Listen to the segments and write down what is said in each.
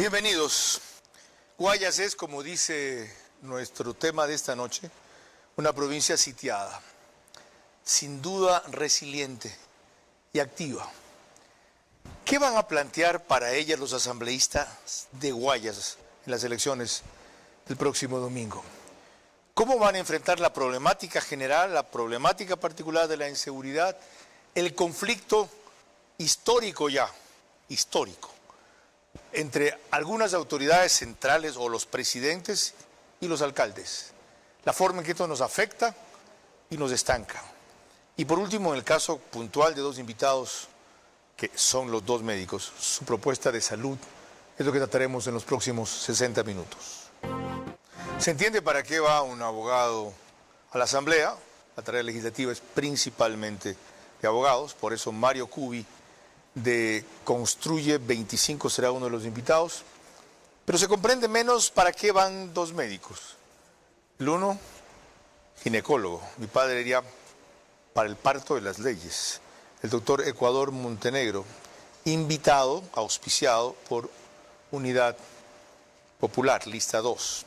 Bienvenidos. Guayas es, como dice nuestro tema de esta noche, una provincia sitiada, sin duda resiliente y activa. ¿Qué van a plantear para ella los asambleístas de Guayas en las elecciones del próximo domingo? ¿Cómo van a enfrentar la problemática general, la problemática particular de la inseguridad, el conflicto histórico entre algunas autoridades centrales o los presidentes y los alcaldes? La forma en que esto nos afecta y nos estanca. Y por último, en el caso puntual de dos invitados, que son los dos médicos, su propuesta de salud es lo que trataremos en los próximos 60 minutos. ¿Se entiende para qué va un abogado a la Asamblea? La tarea legislativa es principalmente de abogados, por eso Mario Cubi de Construye 25 será uno de los invitados, pero se comprende menos para qué van dos médicos. El uno, ginecólogo, mi padre diría para el parto de las leyes, el doctor Ecuador Montenegro, invitado, auspiciado por Unidad Popular, lista 2.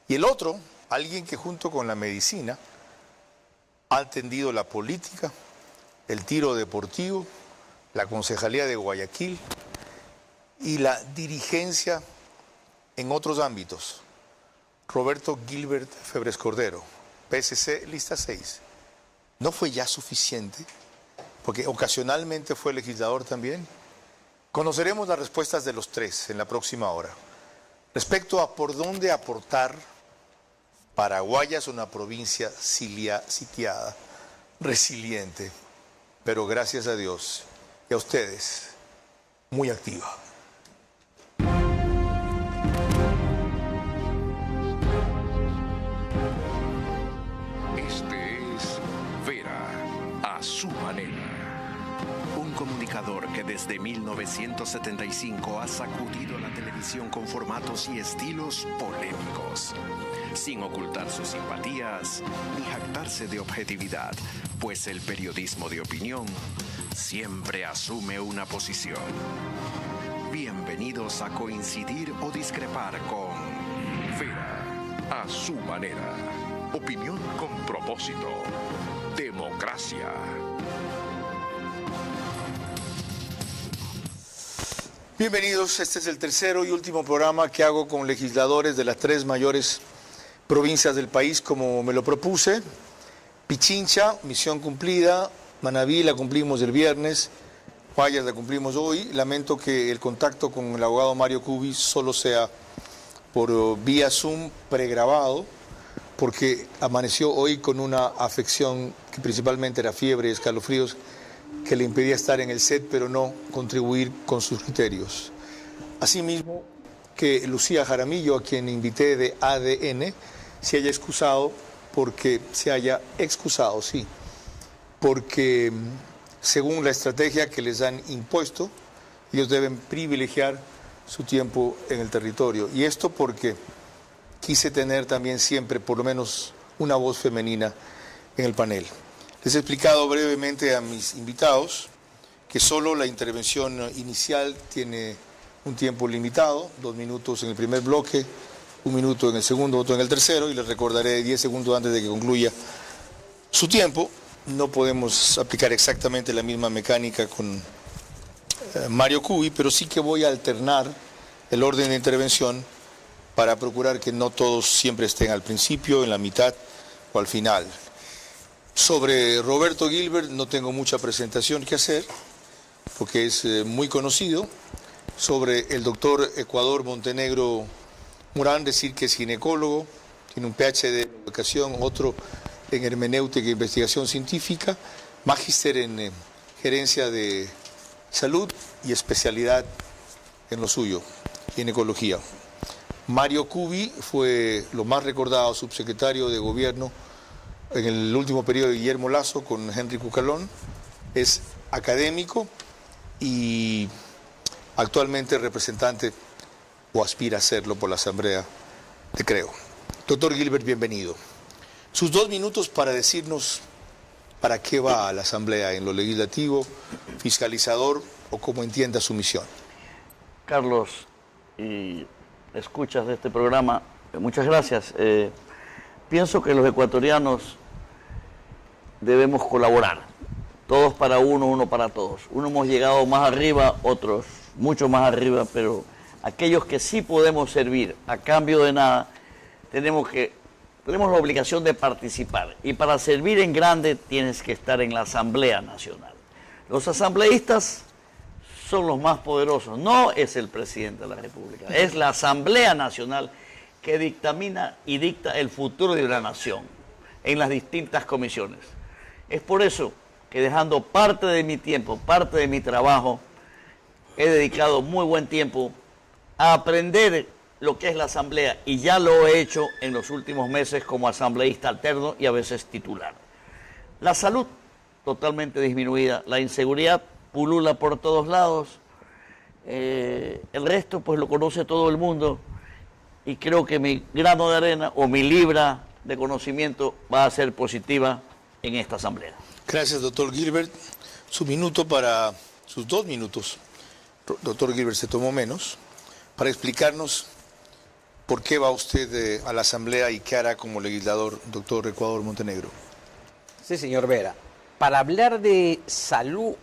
Y el otro, alguien que junto con la medicina ha atendido la política, el tiro deportivo, la Concejalía de Guayaquil y la dirigencia en otros ámbitos. Roberto Gilbert Febres Cordero, PSC, lista 6. ¿No fue ya suficiente? Porque ocasionalmente fue legislador también. Conoceremos las respuestas de los tres en la próxima hora. Respecto a por dónde aportar, Paraguay es una provincia sitiada, resiliente, pero gracias a Dios y a ustedes, muy activa. Este es Vera a su manera. Un comunicador que desde 1975 ha sacudido la televisión con formatos y estilos polémicos, sin ocultar sus simpatías ni jactarse de objetividad, pues el periodismo de opinión siempre asume una posición. Bienvenidos a coincidir o discrepar con Vera a su manera. Opinión con propósito. Democracia. Bienvenidos, este es el tercero y último programa que hago con legisladores de las tres mayores provincias del país, como me lo propuse. Pichincha, misión cumplida. Manabí la cumplimos el viernes, Guayas la cumplimos hoy. Lamento que el contacto con el abogado Mario Cubi solo sea por vía Zoom pregrabado, porque amaneció hoy con una afección que principalmente era fiebre y escalofríos que le impedía estar en el set, pero no contribuir con sus criterios. Asimismo, que Lucía Jaramillo, a quien invité de ADN, se haya excusado, porque según la estrategia que les han impuesto, ellos deben privilegiar su tiempo en el territorio. Y esto porque quise tener también siempre por lo menos una voz femenina en el panel. Les he explicado brevemente a mis invitados que solo la intervención inicial tiene un tiempo limitado, 2 minutos en el primer bloque, 1 minuto en el segundo, otro en el tercero, y les recordaré 10 segundos antes de que concluya su tiempo. No podemos aplicar exactamente la misma mecánica con Mario Cubi, pero sí que voy a alternar el orden de intervención para procurar que no todos siempre estén al principio, en la mitad o al final. Sobre Roberto Gilbert no tengo mucha presentación que hacer, porque es muy conocido. Sobre el doctor Ecuador Montenegro Murán, decir que es ginecólogo, tiene un PhD en educación, otro en hermenéutica e investigación científica, magíster en gerencia de salud y especialidad en lo suyo, ginecología. Mario Cubi fue lo más recordado subsecretario de gobierno en el último periodo de Guillermo Lasso con Henry Cucalón. Es académico y actualmente representante, o aspira a serlo, por la Asamblea de Creo. Doctor Gilbert, bienvenido. Sus 2 minutos para decirnos para qué va a la Asamblea en lo legislativo, fiscalizador o cómo entienda su misión. Carlos, y escuchas de este programa, muchas gracias. Pienso que los ecuatorianos debemos colaborar, todos para uno, uno para todos. Uno hemos llegado más arriba, otros mucho más arriba, pero aquellos que sí podemos servir a cambio de nada, tenemos la obligación de participar. Y para servir en grande tienes que estar en la Asamblea Nacional. Los asambleístas son los más poderosos, no es el presidente de la República, es la Asamblea Nacional que dictamina y dicta el futuro de la nación en las distintas comisiones. Es por eso que dejando parte de mi tiempo, parte de mi trabajo, he dedicado muy buen tiempo a aprender lo que es la asamblea y ya lo he hecho en los últimos meses como asambleísta alterno y a veces titular. La salud totalmente disminuida, la inseguridad pulula por todos lados, el resto pues lo conoce todo el mundo y creo que mi grano de arena o mi libra de conocimiento va a ser positiva en esta asamblea. Gracias, doctor Gilbert. Sus 2 minutos, doctor Gilbert, se tomó menos, para explicarnos por qué va usted a la asamblea y qué hará como legislador, doctor Ecuador Montenegro. Sí, señor Vera. Para hablar de salud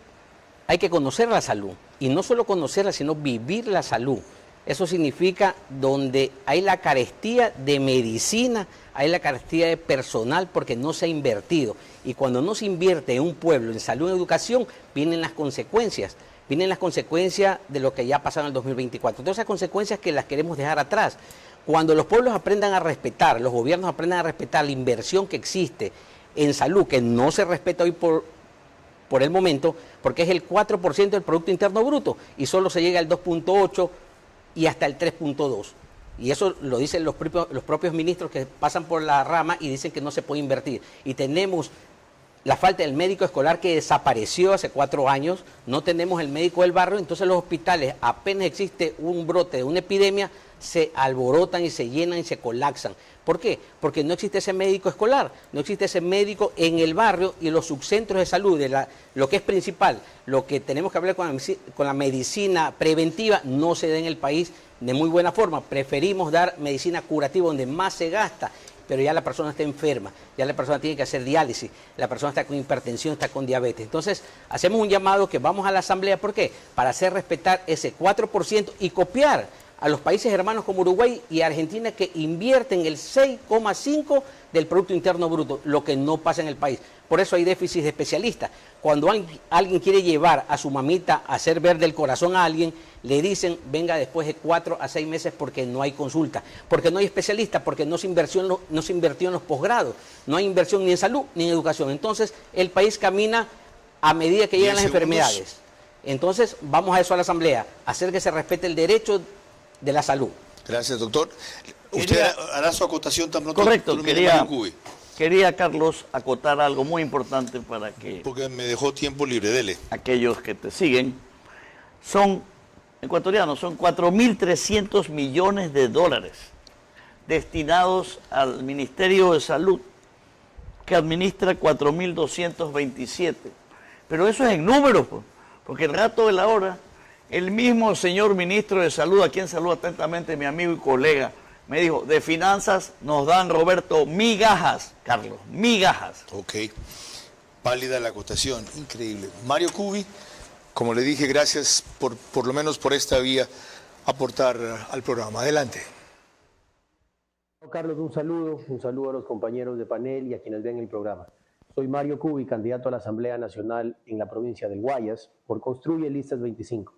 hay que conocer la salud y no solo conocerla, sino vivir la salud. Eso significa donde hay la carestía de medicina, hay la carestía de personal porque no se ha invertido. Y cuando no se invierte en un pueblo, en salud y educación, vienen las consecuencias. Vienen las consecuencias de lo que ya pasó en el 2024. Todas esas consecuencias que las queremos dejar atrás. Cuando los pueblos aprendan a respetar, los gobiernos aprendan a respetar la inversión que existe en salud, que no se respeta hoy por el momento, porque es el 4% del Producto Interno Bruto y solo se llega al 2.8% y hasta el 3.2%. Y eso lo dicen los propios ministros que pasan por la rama y dicen que no se puede invertir. Y tenemos la falta del médico escolar que desapareció hace 4 años, no tenemos el médico del barrio, entonces los hospitales, apenas existe un brote de una epidemia, se alborotan y se llenan y se colapsan. ¿Por qué? Porque no existe ese médico escolar, no existe ese médico en el barrio y los subcentros de salud, lo que es principal, lo que tenemos que hablar con la medicina preventiva, no se da en el país de muy buena forma. Preferimos dar medicina curativa donde más se gasta, pero ya la persona está enferma, ya la persona tiene que hacer diálisis, la persona está con hipertensión, está con diabetes. Entonces, hacemos un llamado que vamos a la asamblea, ¿por qué? Para hacer respetar ese 4% y copiar a los países hermanos como Uruguay y Argentina que invierten el 6,5% del Producto Interno Bruto, lo que no pasa en el país. Por eso hay déficit de especialistas. Cuando alguien quiere llevar a su mamita a hacer verde el corazón a alguien, le dicen venga después de 4 a 6 meses porque no hay consulta, porque no hay especialistas, porque no se invirtió en los posgrados, no hay inversión ni en salud ni en educación. Entonces el país camina a medida que llegan las enfermedades. Entonces vamos a eso a la asamblea, hacer que se respete el derecho de la salud. Gracias, doctor. Usted hará su acotación tan pronto. Correcto, quería, Carlos, acotar algo muy importante para que... Porque me dejó tiempo libre, dele. Aquellos que te siguen, son ecuatorianos, son 4.300 millones de dólares destinados al Ministerio de Salud, que administra 4.227. Pero eso es en números, pues, porque el rato de la hora... El mismo señor ministro de Salud, a quien saludo atentamente mi amigo y colega, me dijo, de finanzas nos dan, Roberto, migajas, Carlos, migajas. Ok, válida la acotación, increíble. Mario Cubi, como le dije, gracias por lo menos por esta vía aportar al programa. Adelante. Carlos, un saludo a los compañeros de panel y a quienes ven el programa. Soy Mario Cubi, candidato a la Asamblea Nacional en la provincia del Guayas por Construye Listas 25.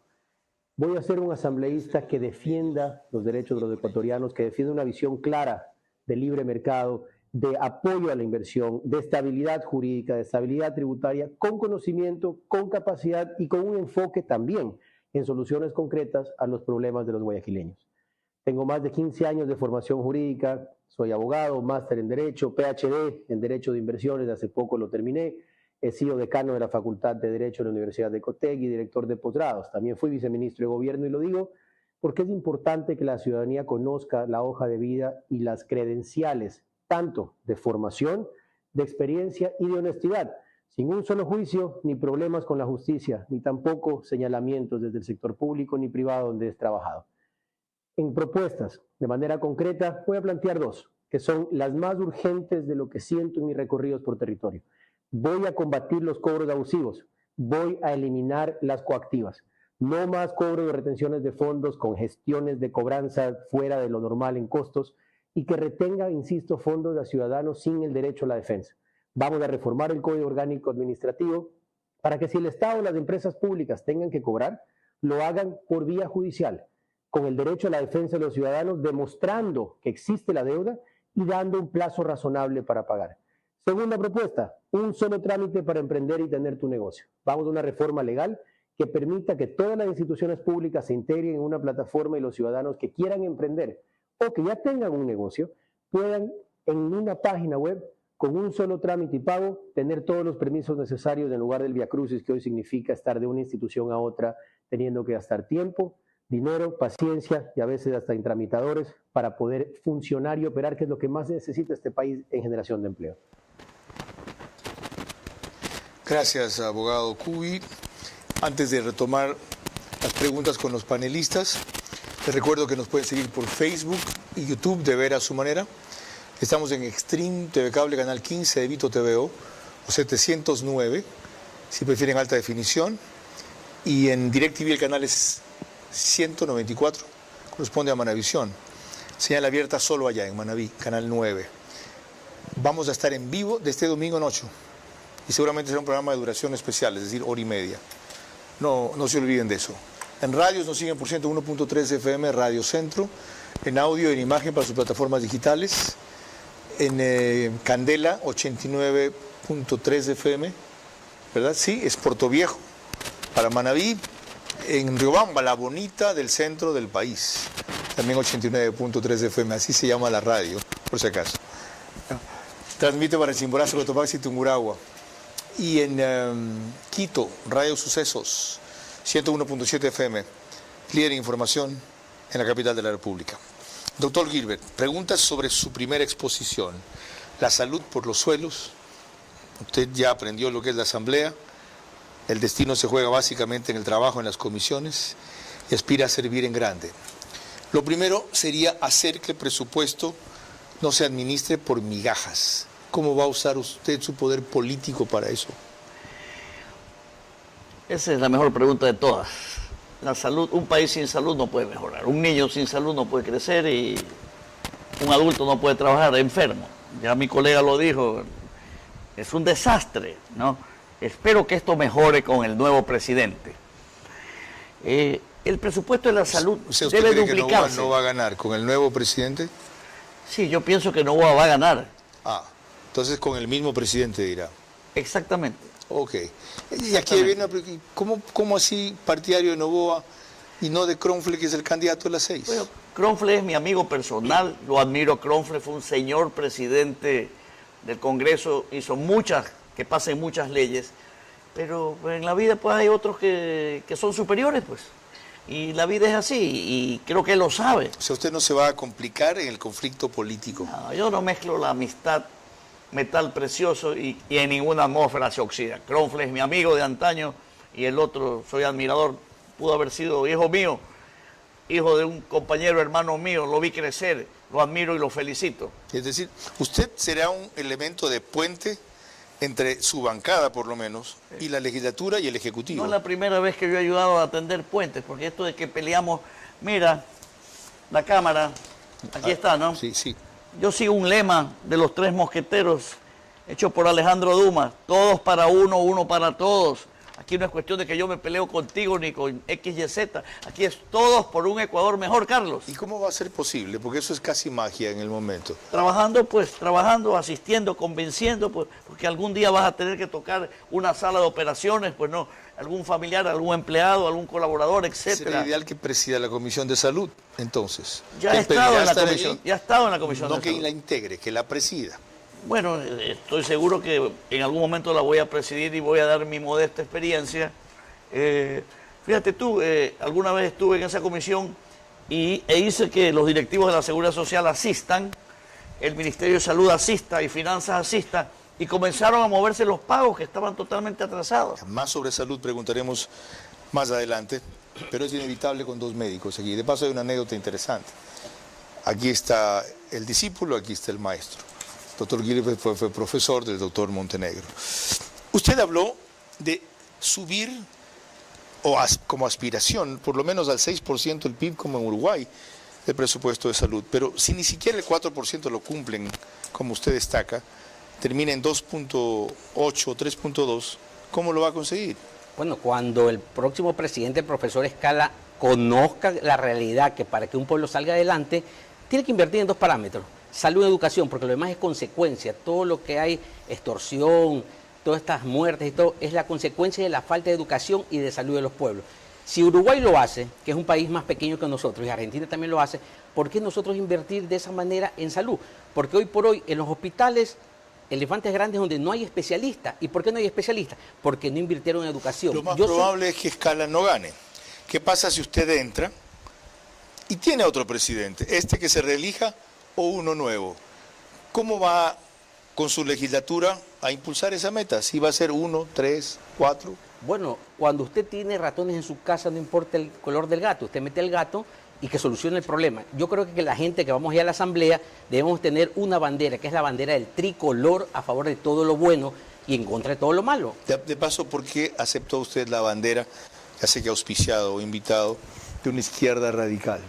Voy a ser un asambleísta que defienda los derechos de los ecuatorianos, que defienda una visión clara de libre mercado, de apoyo a la inversión, de estabilidad jurídica, de estabilidad tributaria, con conocimiento, con capacidad y con un enfoque también en soluciones concretas a los problemas de los guayaquileños. Tengo más de 15 años de formación jurídica, soy abogado, máster en Derecho, PhD en Derecho de Inversiones, hace poco lo terminé. He sido decano de la Facultad de Derecho de la Universidad de Cotegui y director de posgrados. También fui viceministro de Gobierno y lo digo porque es importante que la ciudadanía conozca la hoja de vida y las credenciales, tanto de formación, de experiencia y de honestidad, sin un solo juicio, ni problemas con la justicia, ni tampoco señalamientos desde el sector público ni privado donde he trabajado. En propuestas, de manera concreta, voy a plantear dos, que son las más urgentes de lo que siento en mis recorridos por territorio. Voy a combatir los cobros abusivos, voy a eliminar las coactivas. No más cobro de retenciones de fondos con gestiones de cobranza fuera de lo normal en costos y que retenga, insisto, fondos a ciudadanos sin el derecho a la defensa. Vamos a reformar el Código Orgánico Administrativo para que si el Estado o las empresas públicas tengan que cobrar, lo hagan por vía judicial, con el derecho a la defensa de los ciudadanos, demostrando que existe la deuda y dando un plazo razonable para pagar. Segunda propuesta, un solo trámite para emprender y tener tu negocio. Vamos a una reforma legal que permita que todas las instituciones públicas se integren en una plataforma y los ciudadanos que quieran emprender o que ya tengan un negocio puedan en una página web con un solo trámite y pago tener todos los permisos necesarios en lugar del viacrucis que hoy significa estar de una institución a otra teniendo que gastar tiempo, dinero, paciencia y a veces hasta intramitadores para poder funcionar y operar, que es lo que más necesita este país en generación de empleo. Gracias, abogado Cubi. Antes de retomar las preguntas con los panelistas, les recuerdo que nos pueden seguir por Facebook y YouTube de Vera a su manera. Estamos en Extreme TV Cable, canal 15 de Vito TVO, o 709, si prefieren alta definición. Y en DirecTV el canal es 194, corresponde a Manavisión. Señal abierta solo allá en Manaví, canal 9. Vamos a estar en vivo de este domingo en 8. Y seguramente será un programa de duración especial, es decir, hora y media. No se olviden de eso. En radios nos siguen por 101.3 FM, Radio Centro. En audio y en imagen para sus plataformas digitales. En Candela, 89.3 FM. ¿Verdad? Sí, es Puerto Viejo, para Manaví. En Riobamba, la bonita del centro del país. También 89.3 FM, así se llama la radio, por si acaso. Transmite para Chimborazo, Cotopaxi y Tungurahua. Y en Quito, Radio Sucesos, 101.7 FM, líder en información en la capital de la República. Doctor Gilbert, preguntas sobre su primera exposición. La salud por los suelos. Usted ya aprendió lo que es la asamblea. El destino se juega básicamente en el trabajo, en las comisiones, y aspira a servir en grande. Lo primero sería hacer que el presupuesto no se administre por migajas. ¿Cómo va a usar usted su poder político para eso? Esa es la mejor pregunta de todas. La salud, un país sin salud no puede mejorar. Un niño sin salud no puede crecer y un adulto no puede trabajar enfermo. Ya mi colega lo dijo, es un desastre, ¿no? Espero que esto mejore con el nuevo presidente. El presupuesto de la salud debe duplicarse. ¿No va a ganar con el nuevo presidente? Sí, yo pienso que Noboa va a ganar. Entonces con el mismo presidente dirá. Exactamente. Ok. Y aquí viene ¿cómo así partidario de Noboa y no de Kronfle, que es el candidato de las 6? Bueno, Kronfle es mi amigo personal, lo admiro. Kronfle fue un señor presidente del Congreso, hizo que pasen muchas leyes, pero en la vida pues hay otros que son superiores, pues. Y la vida es así, y creo que él lo sabe. O sea, usted no se va a complicar en el conflicto político. No, yo no mezclo la amistad, metal precioso, y en ninguna atmósfera se oxida. Kronfle es mi amigo de antaño, y el otro, soy admirador, pudo haber sido hijo mío, hijo de un compañero, hermano mío, lo vi crecer, lo admiro y lo felicito. Es decir, usted será un elemento de puente entre su bancada, por lo menos, y la legislatura y el Ejecutivo. No es la primera vez que yo he ayudado a atender puentes, porque esto de que peleamos, mira, la Cámara, aquí está, ¿no? Sí, sí. Yo sigo un lema de los 3 mosqueteros, hecho por Alejandro Dumas, todos para uno, uno para todos. Aquí no es cuestión de que yo me peleo contigo ni con X, Y, Z. Aquí es todos por un Ecuador mejor, Carlos. ¿Y cómo va a ser posible? Porque eso es casi magia en el momento. Trabajando, asistiendo, convenciendo, pues, porque algún día vas a tener que tocar una sala de operaciones, pues no, algún familiar, algún empleado, algún colaborador, etcétera. Sería ideal que presida la Comisión de Salud, entonces. Ya he estado en la comisión, ya he estado en la Comisión de Salud. No que la integre, que la presida. Bueno, estoy seguro que en algún momento la voy a presidir y voy a dar mi modesta experiencia. Fíjate tú, alguna vez estuve en esa comisión e hice que los directivos de la Seguridad Social asistan, el Ministerio de Salud asista y Finanzas asista, y comenzaron a moverse los pagos que estaban totalmente atrasados. Más sobre salud preguntaremos más adelante, pero es inevitable con dos médicos aquí. De paso hay una anécdota interesante. Aquí está el discípulo, aquí está el maestro. El doctor Gilbert fue profesor del doctor Montenegro. Usted habló de subir, como aspiración, por lo menos al 6% el PIB como en Uruguay, el presupuesto de salud. Pero si ni siquiera el 4% lo cumplen, como usted destaca, termina en 2.8 o 3.2, ¿cómo lo va a conseguir? Bueno, cuando el próximo presidente, el profesor Escala, conozca la realidad que para que un pueblo salga adelante, tiene que invertir en dos parámetros: salud y educación, porque lo demás es consecuencia. Todo lo que hay, extorsión, todas estas muertes y todo, es la consecuencia de la falta de educación y de salud de los pueblos. Si Uruguay lo hace, que es un país más pequeño que nosotros, y Argentina también lo hace, ¿por qué nosotros invertir de esa manera en salud? Porque hoy por hoy en los hospitales, elefantes grandes donde no hay especialistas. ¿Y por qué no hay especialistas? Porque no invirtieron en educación. Lo más probable es que Escala no gane. ¿Qué pasa si usted entra y tiene otro presidente, este que se reelija o uno nuevo? ¿Cómo va con su legislatura a impulsar esa meta? ¿Si va a ser 1, 3, 4? Bueno, cuando usted tiene ratones en su casa, no importa el color del gato, usted mete el gato y que solucione el problema. Yo creo que la gente que vamos a ir a la asamblea debemos tener una bandera, que es la bandera del tricolor, a favor de todo lo bueno y en contra de todo lo malo. De paso, ¿por qué aceptó usted la bandera, ya sé que auspiciado o invitado, de una izquierda radical?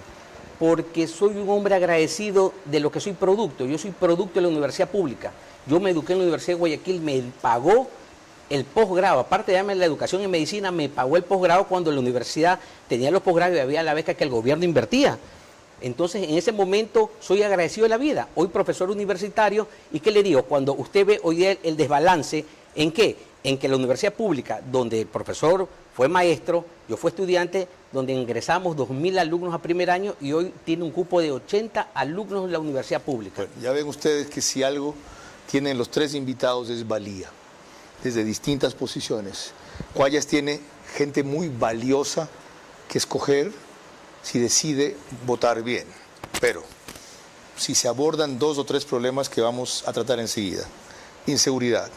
Porque soy un hombre agradecido de lo que soy producto. Yo soy producto de la universidad pública. Yo me eduqué en la Universidad de Guayaquil, me pagó el posgrado, aparte de darme la educación en medicina, me pagó el posgrado cuando la universidad tenía los posgrados y había la beca que el gobierno invertía. Entonces, en ese momento, soy agradecido de la vida. Hoy profesor universitario, ¿y qué le digo? Cuando usted ve hoy día el desbalance, ¿en qué? En que la universidad pública, donde el profesor fue maestro, yo fui estudiante, donde ingresamos 2.000 alumnos a primer año y hoy tiene un cupo de 80 alumnos en la universidad pública. Bueno, ya ven ustedes que si algo tienen los tres invitados es valía, desde distintas posiciones. Guayas tiene gente muy valiosa que escoger si decide votar bien, pero si se abordan 2 o 3 problemas que vamos a tratar enseguida: inseguridad,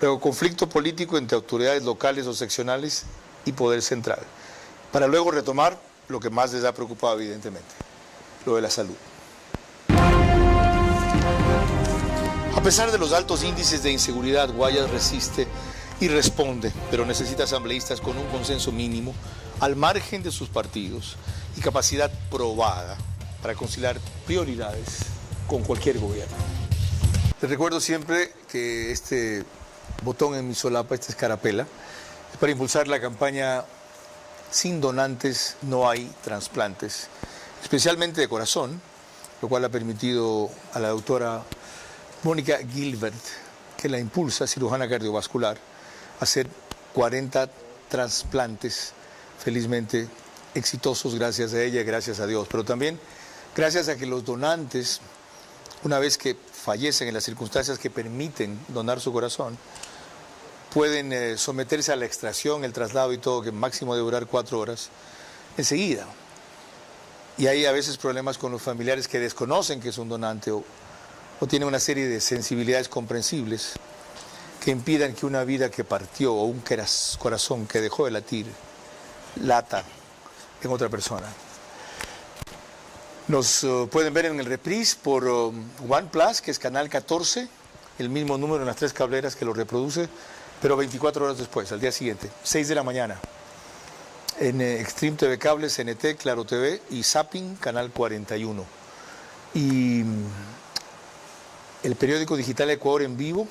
luego conflicto político entre autoridades locales o seccionales y poder central, para luego retomar lo que más les ha preocupado evidentemente, lo de la salud. A pesar de los altos índices de inseguridad, Guayas resiste y responde, pero necesita asambleístas con un consenso mínimo, al margen de sus partidos, y capacidad probada para conciliar prioridades con cualquier gobierno. Les recuerdo siempre que este botón en mi solapa, esta escarapela, es para impulsar la campaña Sin donantes no hay trasplantes, especialmente de corazón, lo cual ha permitido a la doctora Mónica Gilbert, que la impulsa, cirujana cardiovascular, hacer 40 trasplantes, felizmente exitosos gracias a ella y gracias a Dios, pero también gracias a que los donantes, una vez que fallecen en las circunstancias que permiten donar su corazón, pueden someterse a la extracción, el traslado y todo, que máximo debe durar 4 horas, enseguida. Y hay a veces problemas con los familiares que desconocen que es un donante o tienen una serie de sensibilidades comprensibles que impidan que una vida que partió o un corazón que dejó de latir lata en otra persona. Nos pueden ver en el reprise por OnePlus, que es canal 14, el mismo número en las 3 cableras que lo reproduce, pero 24 horas después, al día siguiente, 6 de la mañana, en Extreme TV Cable, CNT, Claro TV y Zapping, canal 41. Y el periódico digital Ecuador en Vivo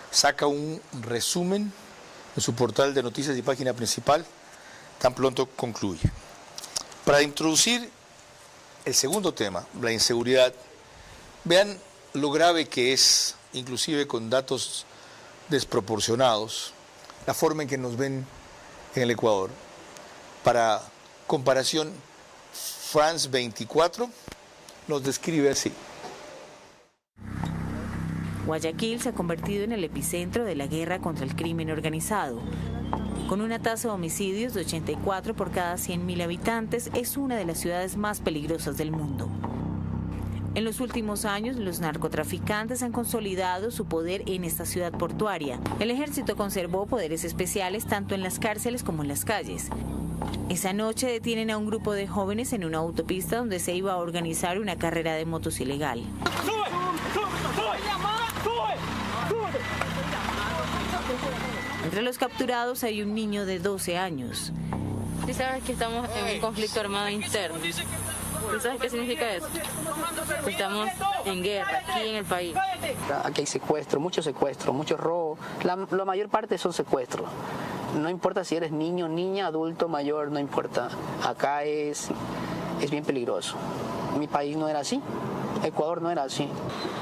saca un resumen en su portal de noticias y página principal, tan pronto concluye. Para introducir el segundo tema, la inseguridad, vean lo grave que es, inclusive con datos desproporcionados, la forma en que nos ven en el Ecuador. Para comparación, France 24 nos describe así. Guayaquil se ha convertido en el epicentro de la guerra contra el crimen organizado. Con una tasa de homicidios de 84 por cada 100.000 habitantes, es una de las ciudades más peligrosas del mundo. En los últimos años, los narcotraficantes han consolidado su poder en esta ciudad portuaria. El ejército conservó poderes especiales tanto en las cárceles como en las calles. Esa noche detienen a un grupo de jóvenes en una autopista donde se iba a organizar una carrera de motos ilegal. Entre los capturados hay un niño de 12 años. Sí sabes que estamos en un conflicto armado interno. ¿Tú sabes qué significa eso? Estamos en guerra, aquí en el país. Aquí hay secuestro, mucho robo. La mayor parte son secuestros. No importa si eres niño, niña, adulto, mayor, no importa. Acá es bien peligroso. Mi país no era así. Ecuador no era así.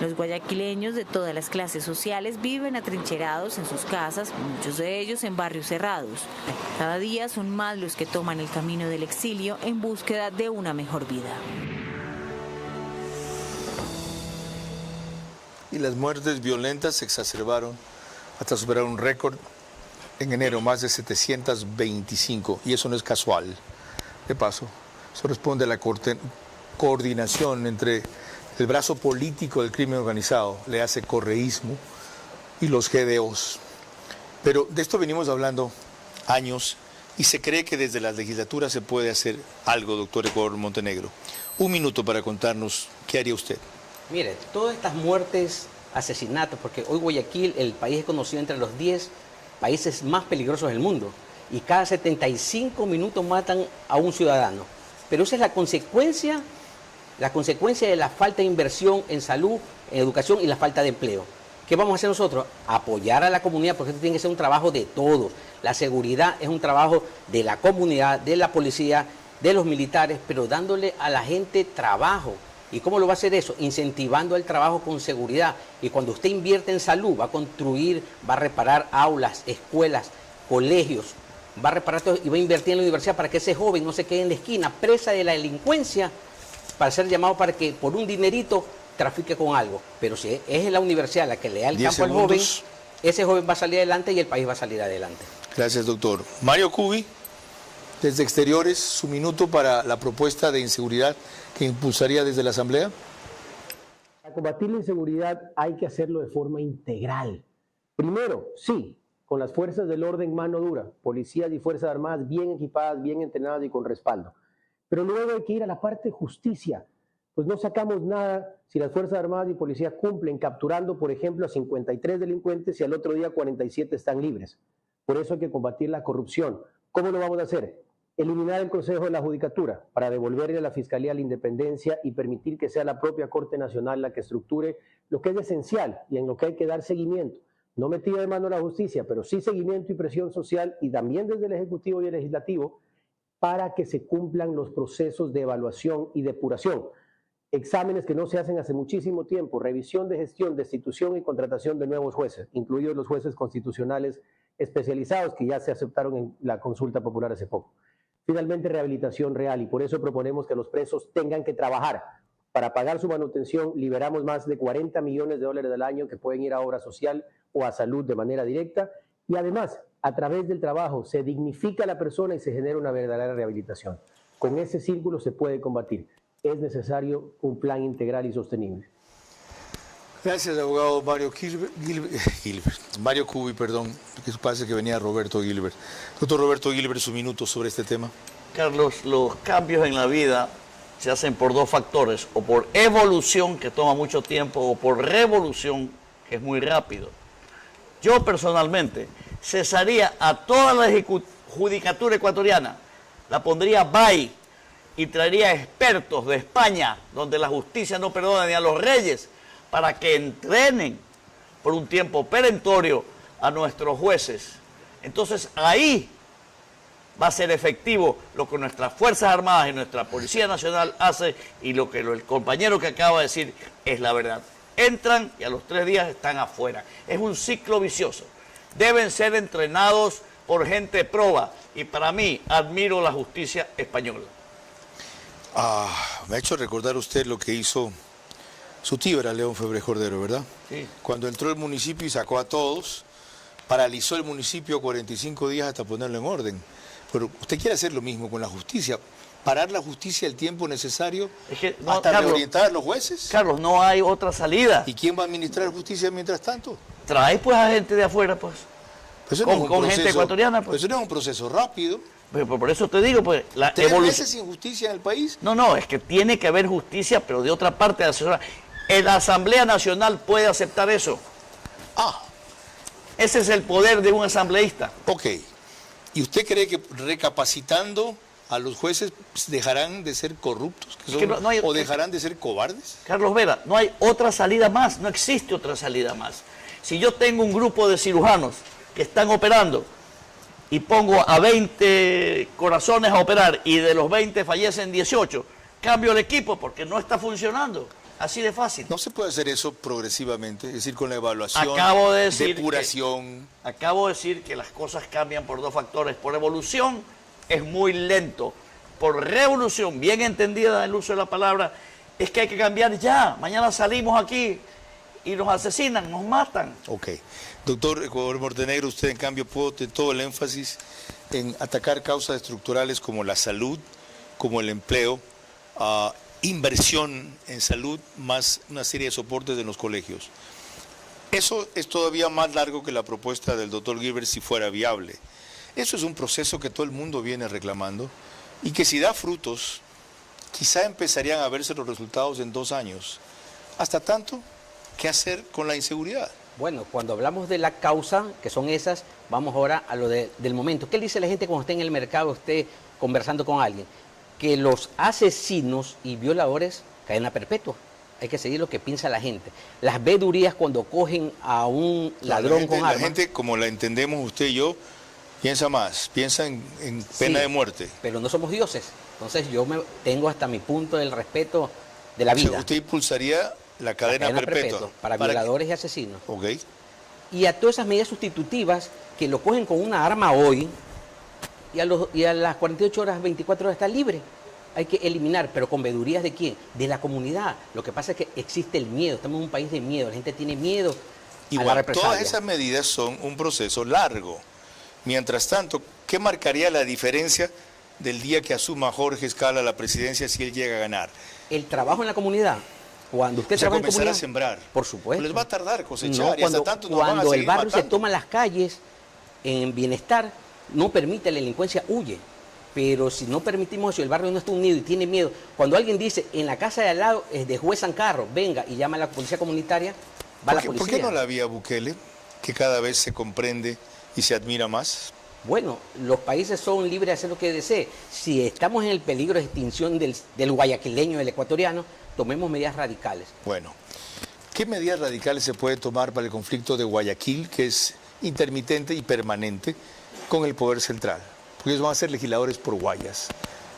Los guayaquileños de todas las clases sociales viven atrincherados en sus casas, muchos de ellos en barrios cerrados. Cada día son más los que toman el camino del exilio en búsqueda de una mejor vida. Y las muertes violentas se exacerbaron hasta superar un récord en enero, más de 725, y eso no es casual. De paso, eso responde a la coordinación entre el brazo político del crimen organizado, le hace correísmo, y los GDOs. Pero de esto venimos hablando años y se cree que desde la legislatura se puede hacer algo, doctor Ecuador Montenegro. Un minuto para contarnos qué haría usted. Mire, todas estas muertes, asesinatos, porque hoy Guayaquil, el país es conocido entre los 10 países más peligrosos del mundo, y cada 75 minutos matan a un ciudadano. Pero esa es la consecuencia de la falta de inversión en salud, en educación y la falta de empleo. ¿Qué vamos a hacer nosotros? Apoyar a la comunidad, porque esto tiene que ser un trabajo de todos. La seguridad es un trabajo de la comunidad, de la policía, de los militares, pero dándole a la gente trabajo. ¿Y cómo lo va a hacer eso? Incentivando el trabajo con seguridad. Y cuando usted invierte en salud, va a construir, va a reparar aulas, escuelas, colegios, va a reparar todo y va a invertir en la universidad para que ese joven no se quede en la esquina, presa de la delincuencia, para ser llamado para que por un dinerito trafique con algo. Pero si es en la universidad la que le da el campo al joven, ese joven va a salir adelante y el país va a salir adelante. Gracias, doctor. Mario Cubi, desde Exteriores, su minuto para la propuesta de inseguridad que impulsaría desde la Asamblea. Para combatir la inseguridad hay que hacerlo de forma integral. Primero, sí, con las fuerzas del orden mano dura, policías y fuerzas armadas bien equipadas, bien entrenadas y con respaldo. Pero luego hay que ir a la parte de justicia, pues no sacamos nada si las Fuerzas Armadas y Policía cumplen capturando, por ejemplo, a 53 delincuentes y al otro día 47 están libres. Por eso hay que combatir la corrupción. ¿Cómo lo vamos a hacer? Eliminar el Consejo de la Judicatura para devolverle a la Fiscalía la independencia y permitir que sea la propia Corte Nacional la que estructure lo que es esencial y en lo que hay que dar seguimiento. No metida de mano a la justicia, pero sí seguimiento y presión social y también desde el Ejecutivo y el Legislativo para que se cumplan los procesos de evaluación y depuración. Exámenes que no se hacen hace muchísimo tiempo, revisión de gestión, destitución y contratación de nuevos jueces, incluidos los jueces constitucionales especializados que ya se aceptaron en la consulta popular hace poco. Finalmente, rehabilitación real, y por eso proponemos que los presos tengan que trabajar. Para pagar su manutención, liberamos más de 40 millones de dólares al año que pueden ir a obra social o a salud de manera directa, y además, a través del trabajo, se dignifica a la persona y se genera una verdadera rehabilitación. Con ese círculo se puede combatir. Es necesario un plan integral y sostenible. Gracias, abogado Mario Mario Cubi, perdón, que parece que venía Roberto Gilbert. Doctor Roberto Gilbert, su minuto sobre este tema. Carlos, los cambios en la vida se hacen por dos factores, o por evolución, que toma mucho tiempo, o por revolución, que es muy rápido. Yo personalmente cesaría a toda la judicatura ecuatoriana, la pondría bye y traería expertos de España, donde la justicia no perdona ni a los reyes, para que entrenen por un tiempo perentorio a nuestros jueces. Entonces ahí va a ser efectivo lo que nuestras Fuerzas Armadas y nuestra Policía Nacional hace, y lo que el compañero que acaba de decir es la verdad. Entran y a los 3 días están afuera. Es un ciclo vicioso. Deben ser entrenados por gente proba, y para mí admiro la justicia española. Me ha hecho recordar usted lo que hizo su tío, era León Febres Cordero, ¿verdad? Sí. Cuando entró al municipio y sacó a todos, paralizó el municipio 45 días hasta ponerlo en orden. Pero usted quiere hacer lo mismo con la justicia, parar la justicia el tiempo necesario No, hasta Carlos, reorientar a los jueces. Carlos, no hay otra salida. ¿Y quién va a administrar justicia mientras tanto? Trae pues a gente de afuera, pues. Pues eso Con- no es un con gente proceso- ecuatoriana, pues. Eso no es un proceso rápido. Pero por eso te digo, pues, la 3 evolución. meses sin justicia en el país. No, es que tiene que haber justicia, pero de otra parte de asesorar. La Asamblea Nacional puede aceptar eso. Ah, Ese es el poder de un asambleísta. ok. ¿Y usted cree que recapacitando a los jueces dejarán de ser corruptos que no hay- o dejarán de ser cobardes? Carlos Vera, no hay otra salida más, no existe otra salida más. Si yo tengo un grupo de cirujanos que están operando y pongo a 20 corazones a operar y de los 20 fallecen 18, cambio el equipo porque no está funcionando. Así de fácil. No se puede hacer eso progresivamente, es decir, con la evaluación, Acabo de decir depuración. Acabo de decir que las cosas cambian por dos factores. Por evolución es muy lento. Por revolución, bien entendida el uso de la palabra, es que hay que cambiar ya. Mañana salimos aquí y nos asesinan, nos matan. Ok. Doctor Ecuador Montenegro, usted en cambio pone todo el énfasis en atacar causas estructurales como la salud, como el empleo, inversión en salud, más una serie de soportes en los colegios. Eso es todavía más largo que la propuesta del doctor Gilbert si fuera viable. Eso es un proceso que todo el mundo viene reclamando y que si da frutos, quizá empezarían a verse los resultados en 2 años. Hasta tanto, ¿qué hacer con la inseguridad? Bueno, cuando hablamos de la causa, que son esas, vamos ahora a lo del momento. ¿Qué le dice la gente cuando esté en el mercado, esté conversando con alguien? Que los asesinos y violadores, cadena perpetua. Hay que seguir lo que piensa la gente. Las vedurías cuando cogen a un ladrón con arma. La gente, como la entendemos usted y yo, piensa más, piensa en pena Sí, de muerte. Pero no somos dioses. Entonces yo tengo hasta mi punto del respeto de la O sea, vida. usted impulsaría la cadena perpetua. para violadores y asesinos. Ok. Y a todas esas medidas sustitutivas que lo cogen con una arma hoy y a las 48 horas, 24 horas está libre. Hay que eliminar, pero con vedurías ¿de quién? De la comunidad. Lo que pasa es que existe el miedo, estamos en un país de miedo, la gente tiene miedo a la Igual, represalia. todas esas medidas son un proceso largo. Mientras tanto, ¿qué marcaría la diferencia del día que asuma Jorge Escala la presidencia si él llega a ganar? El trabajo en la comunidad. Cuando usted O sea, trabaja en comenzar comunidad, a sembrar. por supuesto. Pero les va a tardar cosechar No, y hasta tanto nos van a cuando el seguir barrio se matando. toma las calles en bienestar, no permite, la delincuencia huye. Pero si no permitimos eso, el barrio no está unido y tiene miedo. Cuando alguien dice, en la casa de al lado es de Juez San Carlos, venga y llama a la policía comunitaria, va la policía. ¿Por qué no la vía Bukele, que cada vez se comprende y se admira más? Bueno, los países son libres de hacer lo que deseen. Si estamos en el peligro de extinción del guayaquileño, del ecuatoriano, tomemos medidas radicales. Bueno, ¿qué medidas radicales se puede tomar para el conflicto de Guayaquil, que es intermitente y permanente, con el poder central? Porque ellos van a ser legisladores por Guayas.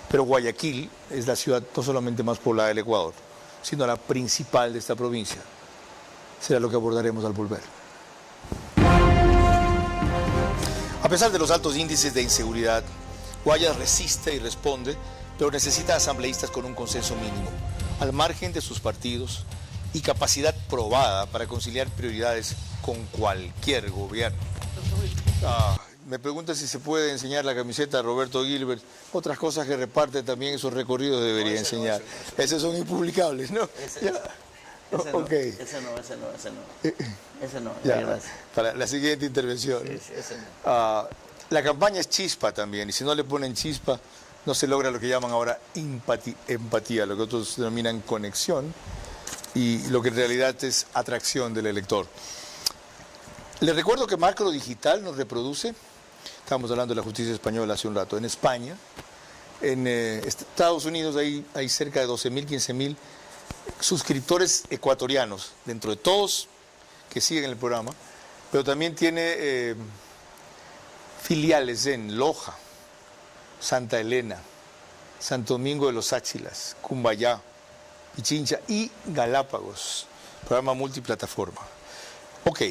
Pero Guayaquil es la ciudad no solamente más poblada del Ecuador, sino la principal de esta provincia. Será lo que abordaremos al volver. A pesar de los altos índices de inseguridad, Guayas resiste y responde, pero necesita asambleístas con un consenso mínimo, al margen de sus partidos y capacidad probada para conciliar prioridades con cualquier gobierno. Me pregunta si se puede enseñar la camiseta a Roberto Gilbert. Otras cosas que reparte también esos recorridos debería enseñar. Esos son impublicables, ¿no? Ese no, Ya, gracias. para la siguiente intervención. Ese no. La campaña es chispa también, y si no le ponen chispa, no se logra lo que llaman ahora empatía, lo que otros denominan conexión, y lo que en realidad es atracción del elector. Les recuerdo que Macro Digital nos reproduce, estábamos hablando de la justicia española hace un rato, en España, en Estados Unidos hay cerca de 12.000, 15.000 suscriptores ecuatorianos, dentro de todos que siguen el programa, pero también tiene filiales en Loja, Santa Elena, Santo Domingo de los Áchilas, Cumbayá, Pichincha y Galápagos, programa multiplataforma. Ok,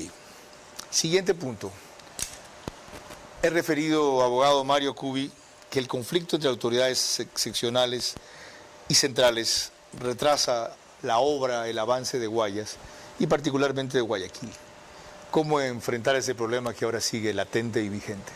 siguiente punto. He referido, abogado Mario Cubi, que el conflicto entre autoridades seccionales y centrales retrasa la obra, el avance de Guayas y particularmente de Guayaquil. ¿Cómo enfrentar ese problema que ahora sigue latente y vigente?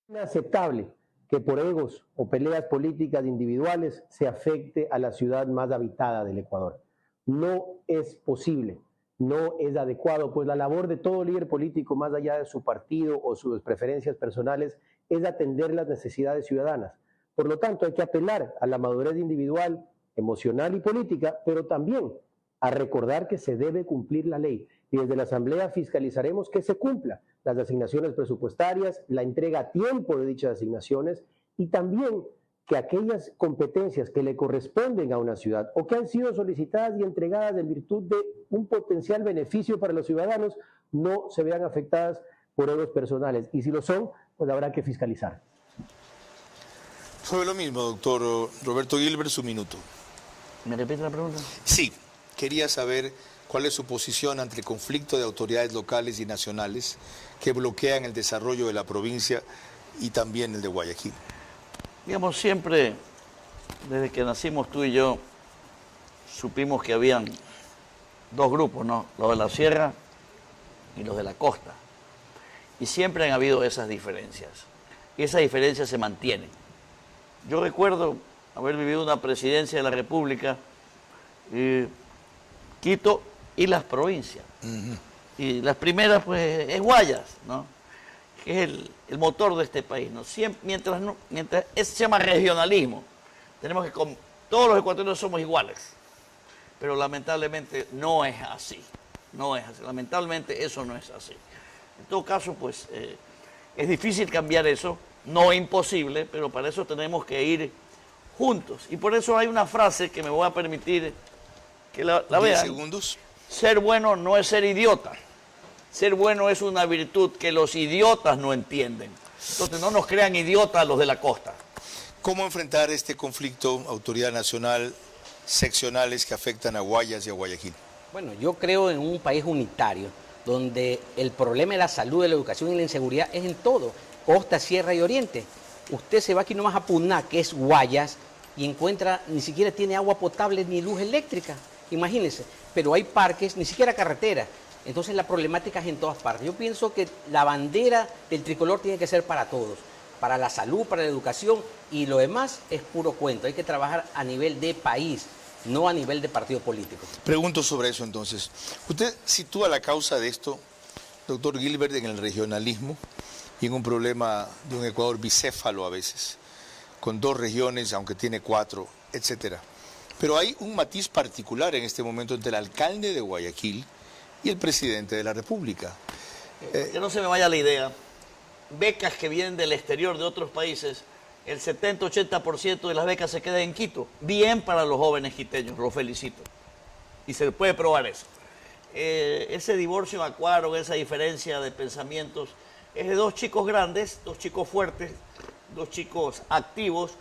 Inaceptable que por egos o peleas políticas individuales se afecte a la ciudad más habitada del Ecuador. No es posible, no es adecuado, pues la labor de todo líder político, más allá de su partido o sus preferencias personales, es atender las necesidades ciudadanas. Por lo tanto, hay que apelar a la madurez individual, emocional y política, pero también a recordar que se debe cumplir la ley. Y desde la Asamblea fiscalizaremos que se cumpla las asignaciones presupuestarias, la entrega a tiempo de dichas asignaciones y también que aquellas competencias que le corresponden a una ciudad o que han sido solicitadas y entregadas en virtud de un potencial beneficio para los ciudadanos no se vean afectadas por egos personales. Y si lo son, pues habrá que fiscalizar. Sobre lo mismo, doctor Roberto Gilbert, su minuto. ¿Me repite la pregunta? Sí, quería saber cuál es su posición ante el conflicto de autoridades locales y nacionales que bloquean el desarrollo de la provincia y también el de Guayaquil. Digamos, siempre, desde que nacimos tú y yo, supimos que habían dos grupos, ¿no? Los de la sierra y los de la costa. Y siempre han habido esas diferencias. Y esas diferencias se mantienen. Yo recuerdo haber vivido una presidencia de la República, Quito y las provincias. Y las primeras, pues, es Guayas, ¿no? Que es el motor de este país, ¿no? Mientras se llama regionalismo, tenemos que, todos los ecuatorianos somos iguales, pero lamentablemente no es así, lamentablemente eso no es así. En todo caso, pues, es difícil cambiar eso, no imposible, pero para eso tenemos que ir juntos. Y por eso hay una frase que me voy a permitir que la vean. 10 segundos. Ser bueno no es ser idiota. Ser bueno es una virtud que los idiotas no entienden. Entonces no nos crean idiotas los de la costa. ¿Cómo enfrentar este conflicto, autoridad nacional, seccionales que afectan a Guayas y a Guayaquil? Bueno, yo creo en un país unitario, donde el problema de la salud, de la educación y la inseguridad es en todo, costa, sierra y oriente. Usted se va aquí nomás a Puná, que es Guayas, y encuentra, ni siquiera tiene agua potable ni luz eléctrica, imagínense, pero hay parques, ni siquiera carretera. Entonces la problemática es en todas partes. Yo pienso que la bandera del tricolor tiene que ser para todos, para la salud, para la educación, y lo demás es puro cuento. Hay que trabajar a nivel de país, no a nivel de partido político. Pregunto sobre eso entonces. ¿Usted sitúa la causa de esto, doctor Gilbert, en el regionalismo y en un problema de un Ecuador bicéfalo a veces, con 2 regiones, aunque tiene 4, etcétera? Pero hay un matiz particular en este momento entre el alcalde de Guayaquil y el presidente de la República. Que no se me vaya la idea. Becas que vienen del exterior de otros países, el 70-80% de las becas se quedan en Quito. Bien para los jóvenes quiteños, los felicito. Y se puede probar eso. Ese divorcio en Acuaro, esa diferencia de pensamientos, es de 2 chicos grandes, 2 chicos fuertes, 2 chicos activos,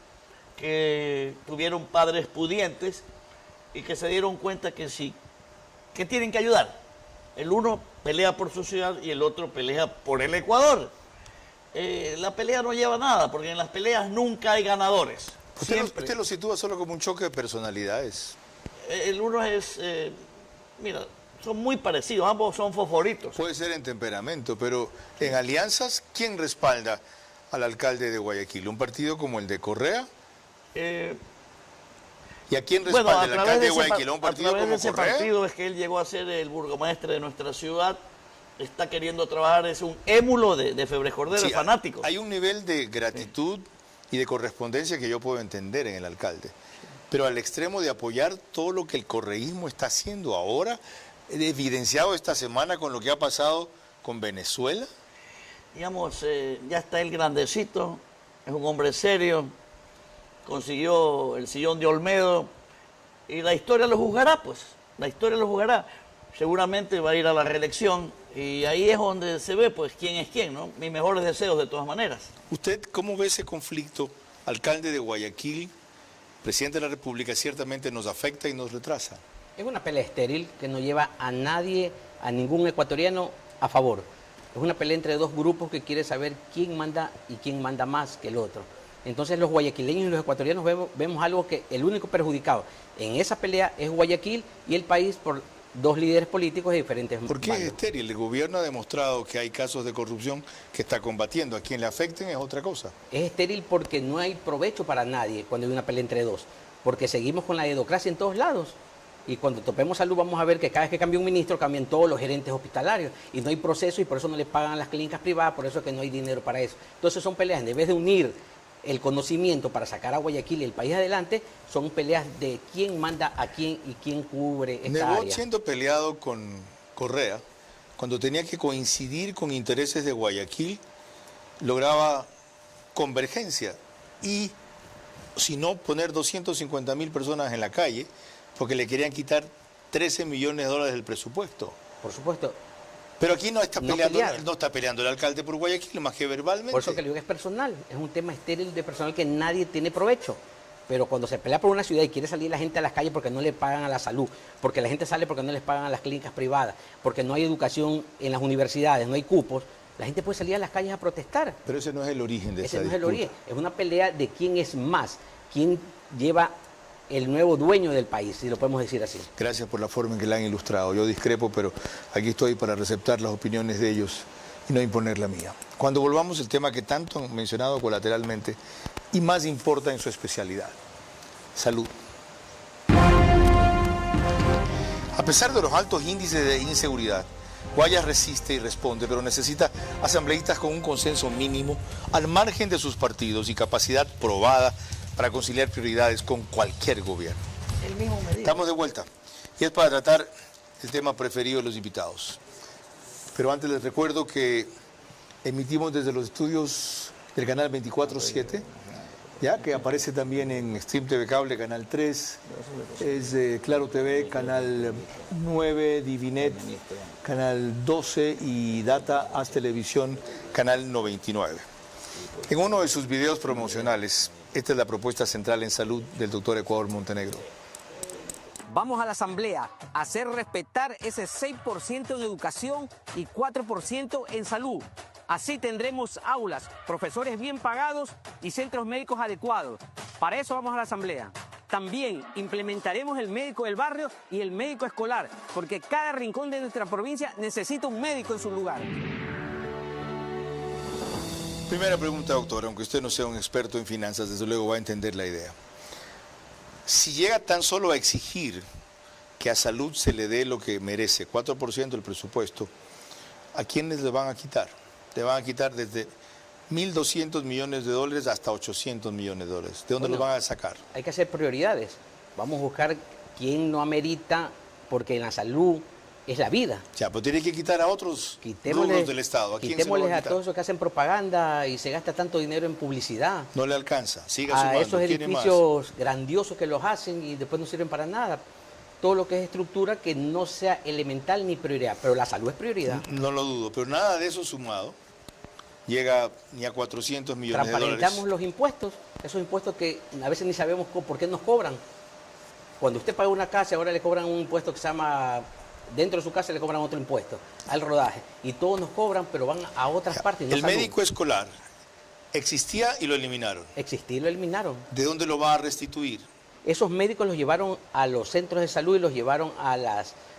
que tuvieron padres pudientes y que se dieron cuenta que sí, que tienen que ayudar. El uno pelea por su ciudad y el otro pelea por el Ecuador. La pelea no lleva nada, porque en las peleas nunca hay ganadores. Usted lo sitúa solo como un choque de personalidades. El uno es, mira, son muy parecidos, ambos son fosforitos. Puede ser en temperamento, pero en alianzas, ¿quién respalda al alcalde de Guayaquil? ¿Un partido como el de Correa? ¿Y a quién respalda el alcalde de Guayaquil? ¿Un partido como Correa? Ese partido es que él llegó a ser el burgomaestre de nuestra ciudad. Está queriendo trabajar, es un émulo de Febres Cordero, sí, fanáticos. Hay un nivel de gratitud y de correspondencia que yo puedo entender en el alcalde, pero al extremo de apoyar todo lo que el correísmo está haciendo ahora, evidenciado esta semana con lo que ha pasado con Venezuela. Digamos, ya está el grandecito, es un hombre serio, consiguió el sillón de Olmedo y la historia lo juzgará, pues, la historia lo juzgará. Seguramente va a ir a la reelección y ahí es donde se ve, pues, quién es quién, ¿no? Mis mejores deseos de todas maneras. ¿Usted cómo ve ese conflicto? Alcalde de Guayaquil, presidente de la República, ciertamente nos afecta y nos retrasa. Es una pelea estéril que no lleva a nadie, a ningún ecuatoriano a favor. Es una pelea entre 2 grupos que quiere saber quién manda y quién manda más que el otro. Entonces los guayaquileños y los ecuatorianos vemos algo que el único perjudicado en esa pelea es Guayaquil y el país por dos líderes políticos de diferentes ¿Por qué es estéril? El gobierno ha demostrado que hay casos de corrupción que está combatiendo. A quien le afecten es otra cosa. Es estéril porque no hay provecho para nadie cuando hay una pelea entre dos. Porque seguimos con la dedocracia en todos lados. Y cuando topemos salud vamos a ver que cada vez que cambia un ministro cambian todos los gerentes hospitalarios. Y no hay proceso y por eso no le pagan a las clínicas privadas, por eso es que no hay dinero para eso. Entonces son peleas, en vez de unir el conocimiento para sacar a Guayaquil y el país adelante, son peleas de quién manda a quién y quién cubre esta Nebot, área. siendo peleado con Correa, cuando tenía que coincidir con intereses de Guayaquil, lograba convergencia y, si no, poner 250.000 personas en la calle porque le querían quitar 13 millones de dólares del presupuesto. Por supuesto. Pero aquí no está peleando, pelear. no está peleando el alcalde por Guayaquil, más que verbalmente. Por eso que le digo que es personal, es un tema estéril de personal que nadie tiene provecho. Pero cuando se pelea por una ciudad y quiere salir la gente a las calles porque no le pagan a la salud, porque la gente sale porque no les pagan a las clínicas privadas, porque no hay educación en las universidades, no hay cupos, la gente puede salir a las calles a protestar. Pero ese no es el origen de esa Ese no es el disputa. origen, es una pelea de quién es más, quién lleva el nuevo dueño del país, si lo podemos decir así. Gracias por la forma en que la han ilustrado. Yo discrepo, pero aquí estoy para receptar las opiniones de ellos y no imponer la mía. Cuando volvamos al tema que tanto han mencionado colateralmente y más importa en su especialidad, salud. A pesar de los altos índices de inseguridad, Guayas resiste y responde, pero necesita asambleístas con un consenso mínimo al margen de sus partidos y capacidad probada para conciliar prioridades con cualquier gobierno. Estamos de vuelta y es para tratar el tema preferido de los invitados. Pero antes les recuerdo que emitimos desde los estudios del canal 24/7, ya que aparece también en Stream TV Cable, canal 3, es Claro TV, canal 9, Divinet, canal 12 y Data Haz Televisión, canal 99. En uno de sus videos promocionales, esta es la propuesta central en salud del doctor Ecuador Montenegro. Vamos a la asamblea a hacer respetar ese 6% en educación y 4% en salud. Así tendremos aulas, profesores bien pagados y centros médicos adecuados. Para eso vamos a la asamblea. También implementaremos el médico del barrio y el médico escolar, porque cada rincón de nuestra provincia necesita un médico en su lugar. Primera pregunta, doctor, aunque usted no sea un experto en finanzas, desde luego va a entender la idea. Si llega tan solo a exigir que a salud se le dé lo que merece, 4% del presupuesto, ¿a quiénes le van a quitar? Le van a quitar desde 1.200 millones de dólares hasta 800 millones de dólares. ¿De dónde los van a sacar? Hay que hacer prioridades. Vamos a buscar quién no amerita, porque en la salud es la vida. Ya, pero tiene que quitar a otros rubros del Estado. ¿A quién se lo va Quitémosles a a quitar? todos esos que hacen propaganda y se gasta tanto dinero en publicidad. No le alcanza, siga A sumando. esos ¿Quiere más? edificios grandiosos que los hacen y después no sirven para nada. Todo lo que es estructura que no sea elemental ni prioridad, pero la salud es prioridad. No lo dudo, pero nada de eso sumado llega ni a 400 millones de dólares. Transparentamos los impuestos, esos impuestos que a veces ni sabemos por qué nos cobran. Cuando usted paga una casa, ahora le cobran un impuesto que se llama, dentro de su casa le cobran otro impuesto, al rodaje. Y todos nos cobran, pero van a otras partes. No El salud. médico escolar existía y lo eliminaron. Existía y lo eliminaron. ¿De dónde lo va a restituir? Esos médicos los llevaron a los centros de salud y los llevaron a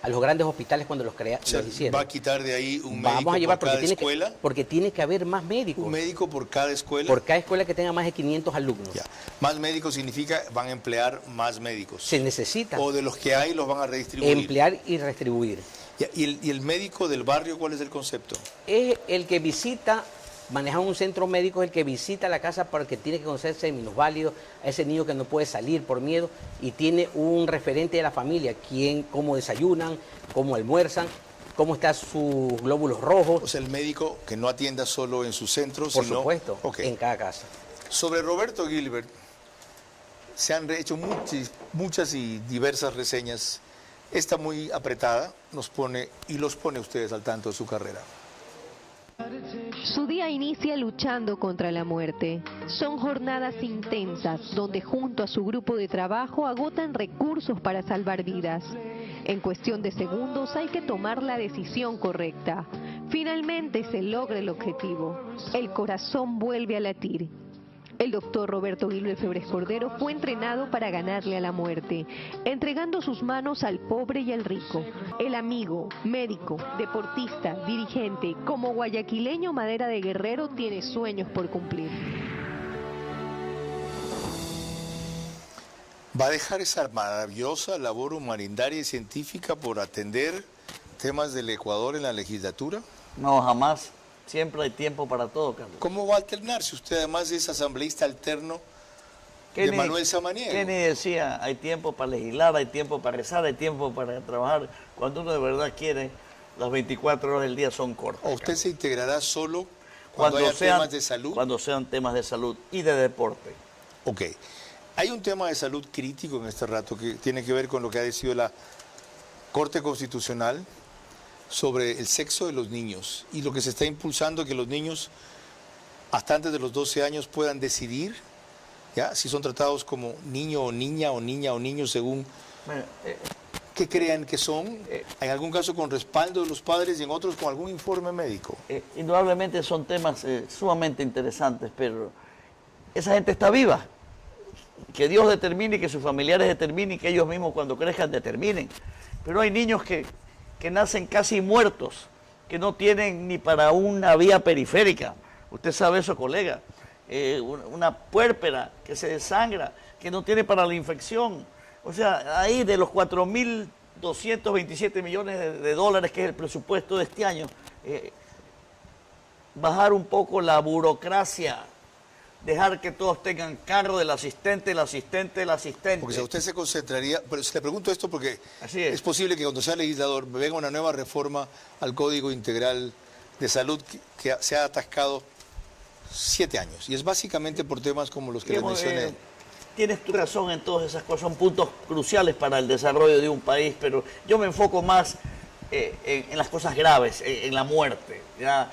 los grandes hospitales cuando los O sea, hicieron. ¿va a quitar de ahí un médico Vamos a llevar por cada porque escuela? porque tiene que haber más médicos. ¿Un médico por cada escuela? Por cada escuela que tenga más de 500 alumnos. Ya. Más médicos significa van a emplear más médicos. Se necesita O de los que hay los van a redistribuir. emplear y redistribuir. Ya, ¿Y el médico del barrio cuál es el concepto? Es el que visita, manejar un centro médico, es el que visita la casa porque tiene que conocerse minusválido, a ese niño que no puede salir por miedo y tiene un referente de la familia, cómo desayunan, cómo almuerzan, cómo están sus glóbulos rojos. O sea, el médico que no atienda solo en su centro, Por sino... supuesto, Ok. en cada casa. Sobre Roberto Gilbert se han hecho muchas y diversas reseñas. Esta muy apretada nos pone y los pone a ustedes al tanto de su carrera. Su día inicia luchando contra la muerte. Son jornadas intensas donde junto a su grupo de trabajo agotan recursos para salvar vidas. En cuestión de segundos hay que tomar la decisión correcta. Finalmente se logra el objetivo. El corazón vuelve a latir. El doctor Roberto Guilbert Febres Cordero fue entrenado para ganarle a la muerte, entregando sus manos al pobre y al rico. El amigo, médico, deportista, dirigente, como guayaquileño Madera de Guerrero tiene sueños por cumplir. ¿Va a dejar esa maravillosa labor humanitaria y científica por atender temas del Ecuador en la legislatura? No, jamás. Siempre hay tiempo para todo, Carlos. ¿Cómo va a alternarse? Usted además es asambleísta alterno de Manuel Samaniego. Kenny decía, hay tiempo para legislar, hay tiempo para rezar, hay tiempo para trabajar. Cuando uno de verdad quiere, las 24 horas del día son cortas. ¿O usted se integrará solo cuando haya temas de salud? Cuando sean temas de salud y de deporte. Ok. Hay un tema de salud crítico en este rato que tiene que ver con lo que ha decidido la Corte Constitucional sobre el sexo de los niños y lo que se está impulsando, que los niños hasta antes de los 12 años puedan decidir ¿ya? Si son tratados como niño o niña o niña o niño según qué crean que son, en algún caso con respaldo de los padres y en otros con algún informe médico. Indudablemente son temas sumamente interesantes, pero esa gente está viva. Que Dios determine, que sus familiares determinen, que ellos mismos cuando crezcan determinen. Pero hay niños que nacen casi muertos, que no tienen ni para una vía periférica. Usted sabe eso, colega. Una puérpera que se desangra, que no tiene para la infección. O sea, ahí de los 4.227 millones de dólares que es el presupuesto de este año, bajar un poco la burocracia, dejar que todos tengan cargo del asistente, el asistente, el asistente. Porque si usted se concentraría, pero le pregunto esto porque es posible que cuando sea legislador venga una nueva reforma al Código Integral de Salud que se ha atascado 7 años. Y es básicamente por temas como los que le mencioné. Tienes tu razón en todas esas cosas, son puntos cruciales para el desarrollo de un país, pero yo me enfoco más en las cosas graves, en la muerte. ¿Ya?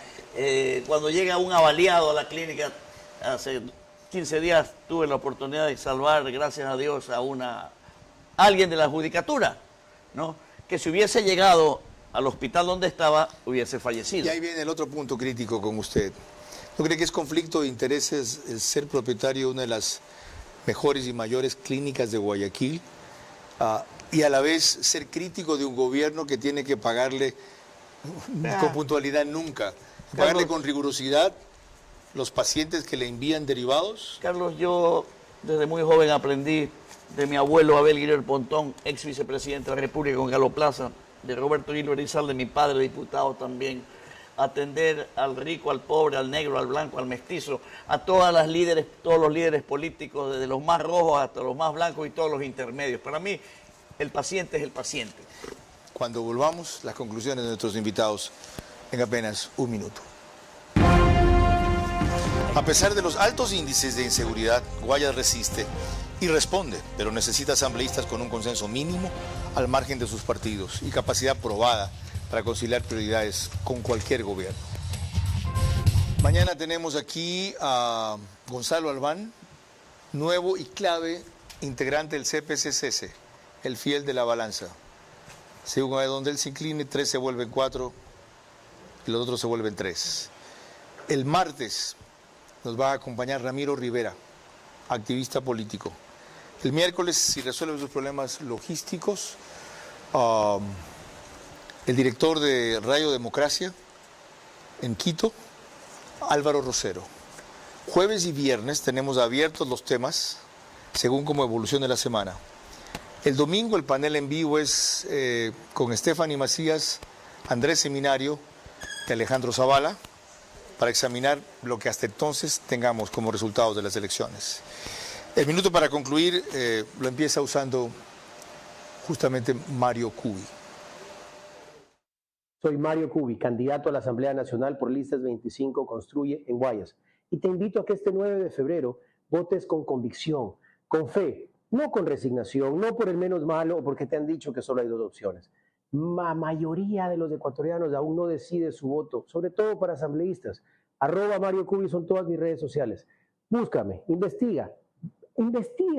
Cuando llega un avaliado a la clínica, hace 15 días tuve la oportunidad de salvar, gracias a Dios, a alguien de la judicatura, ¿no? Que si hubiese llegado al hospital donde estaba, hubiese fallecido. Y ahí viene el otro punto crítico con usted. ¿No cree que es conflicto de intereses el ser propietario de una de las mejores y mayores clínicas de Guayaquil y a la vez ser crítico de un gobierno que tiene que pagarle con puntualidad nunca, pagarle con rigurosidad los pacientes que le envían derivados? Carlos, yo desde muy joven aprendí de mi abuelo Abel Guilbert Pontón, ex vicepresidente de la República con Galo Plaza, de Roberto Guilbert Izal, de mi padre diputado también, atender al rico, al pobre, al negro, al blanco, al mestizo, a todos los líderes políticos, desde los más rojos hasta los más blancos y todos los intermedios. Para mí, el paciente es el paciente. Cuando volvamos, las conclusiones de nuestros invitados en apenas un minuto. A pesar de los altos índices de inseguridad, Guayas resiste y responde, pero necesita asambleístas con un consenso mínimo al margen de sus partidos y capacidad probada para conciliar prioridades con cualquier gobierno. Mañana tenemos aquí a Gonzalo Albán, nuevo y clave integrante del CPCCS, el fiel de la balanza. Según a donde él se incline, 3 se vuelven 4 y los otros se vuelven 3. El martes nos va a acompañar Ramiro Rivera, activista político. El miércoles, si resuelve sus problemas logísticos, el director de Radio Democracia en Quito, Álvaro Rosero. Jueves y viernes tenemos abiertos los temas según cómo evolucione la semana. El domingo el panel en vivo es con Stephanie Macías, Andrés Seminario y Alejandro Zavala para examinar lo que hasta entonces tengamos como resultados de las elecciones. El minuto para concluir lo empieza usando justamente Mario Cubi. Soy Mario Cubi, candidato a la Asamblea Nacional por Listas 25 Construye en Guayas. Y te invito a que este 9 de febrero votes con convicción, con fe, no con resignación, no por el menos malo o porque te han dicho que solo hay 2 opciones. La mayoría de los ecuatorianos aún no decide su voto, sobre todo para asambleístas. @Mario Cubi son todas mis redes sociales. Búscame, investiga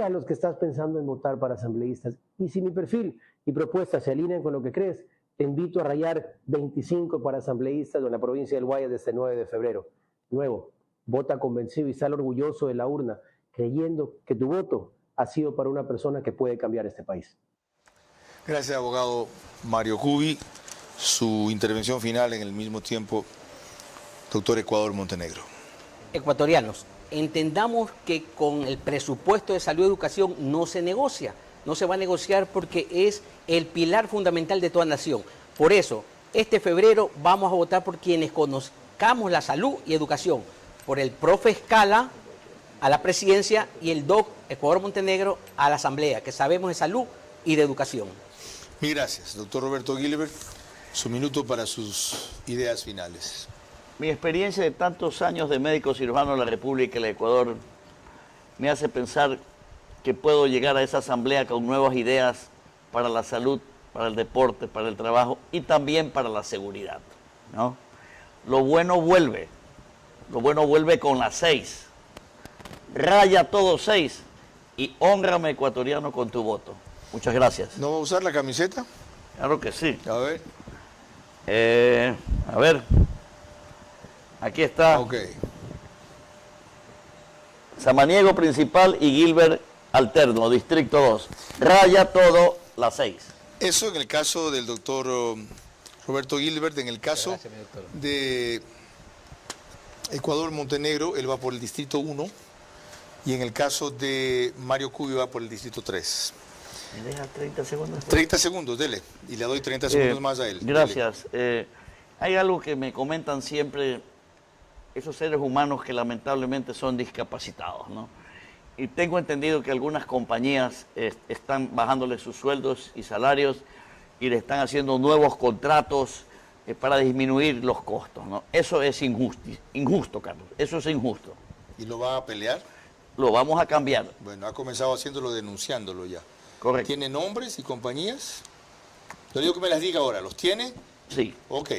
a los que estás pensando en votar para asambleístas. Y si mi perfil y propuestas se alinean con lo que crees, te invito a rayar 25 para asambleístas en la provincia del Guayas desde el 9 de febrero. Nuevo, Vota convencido y sal orgulloso de la urna, creyendo que tu voto ha sido para una persona que puede cambiar este país. Gracias, abogado Mario Cubi. Su intervención final en el mismo tiempo, doctor Ecuador Montenegro. Ecuatorianos, entendamos que con el presupuesto de salud y educación no se negocia, no se va a negociar porque es el pilar fundamental de toda nación. Por eso, este febrero vamos a votar por quienes conozcamos la salud y educación, por el profe Escala a la presidencia y el doc Ecuador Montenegro a la asamblea, que sabemos de salud y de educación. Mil gracias, doctor Roberto Gilbert. Su minuto para sus ideas finales. Mi experiencia de tantos años de médico cirujano en la República del Ecuador me hace pensar que puedo llegar a esa asamblea con nuevas ideas para la salud, para el deporte, para el trabajo y también para la seguridad, ¿no? Lo bueno vuelve con las 6. Raya todo 6 y hónrame, ecuatoriano, con tu voto. Muchas gracias. ¿No va a usar la camiseta? Claro que sí. A ver. Aquí está. Ok. Samaniego principal y Gilbert alterno, distrito 2. Raya todo las 6. Eso en el caso del doctor Roberto Gilbert. En el caso de Ecuador Montenegro, él va por el distrito 1. Y en el caso de Mario Cubi va por el distrito 3. ¿Me deja 30 segundos? 30 segundos, dele. Y le doy 30 segundos más a él. Gracias. Hay algo que me comentan siempre esos seres humanos que lamentablemente son discapacitados, ¿no? Y tengo entendido que algunas compañías están bajándole sus sueldos y salarios y le están haciendo nuevos contratos para disminuir los costos, ¿no? Eso es injusto, Carlos. Eso es injusto. ¿Y lo va a pelear? Lo vamos a cambiar. Bueno, ha comenzado haciéndolo, denunciándolo ya. Correcto. ¿Tiene nombres y compañías? Lo digo que me las diga ahora. ¿Los tiene? Sí. Ok.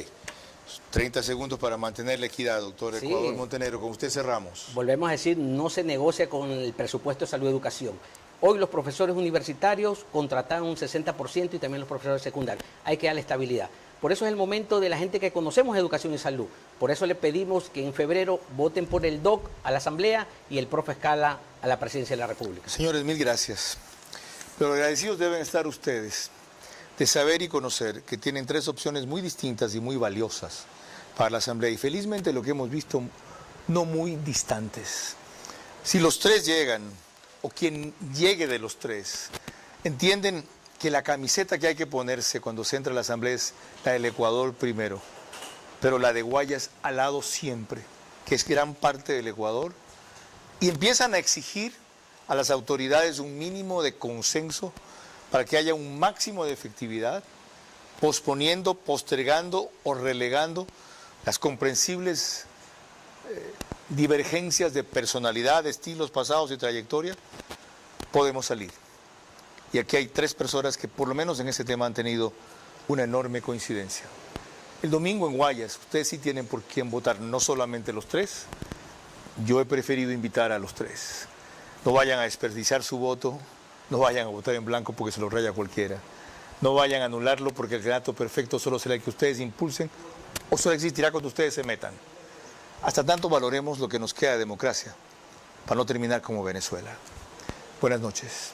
30 segundos para mantener la equidad, doctor Sí. Ecuador Montenegro. Con usted cerramos. Volvemos a decir, no se negocia con el presupuesto de salud y educación. Hoy los profesores universitarios contratan un 60% y también los profesores secundarios. Hay que darle estabilidad. Por eso es el momento de la gente que conocemos educación y salud. Por eso le pedimos que en febrero voten por el DOC a la Asamblea y el profe Escala a la Presidencia de la República. Señores, mil gracias. Pero agradecidos deben estar ustedes de saber y conocer que tienen 3 opciones muy distintas y muy valiosas para la Asamblea. Y felizmente lo que hemos visto, no muy distantes. Si los 3 llegan, o quien llegue de los 3, entienden que la camiseta que hay que ponerse cuando se entra a la Asamblea es la del Ecuador primero, pero la de Guayas al lado siempre, que es gran parte del Ecuador, y empiezan a exigir a las autoridades un mínimo de consenso para que haya un máximo de efectividad, posponiendo, postergando o relegando las comprensibles divergencias de personalidad, de estilos pasados y trayectoria, podemos salir. Y aquí hay 3 personas que por lo menos en ese tema han tenido una enorme coincidencia. El domingo en Guayas, ustedes sí tienen por quién votar, no solamente los 3. Yo he preferido invitar a los 3. No vayan a desperdiciar su voto, no vayan a votar en blanco porque se lo raya cualquiera. No vayan a anularlo porque el relato perfecto solo será el que ustedes impulsen o solo existirá cuando ustedes se metan. Hasta tanto valoremos lo que nos queda de democracia para no terminar como Venezuela. Buenas noches.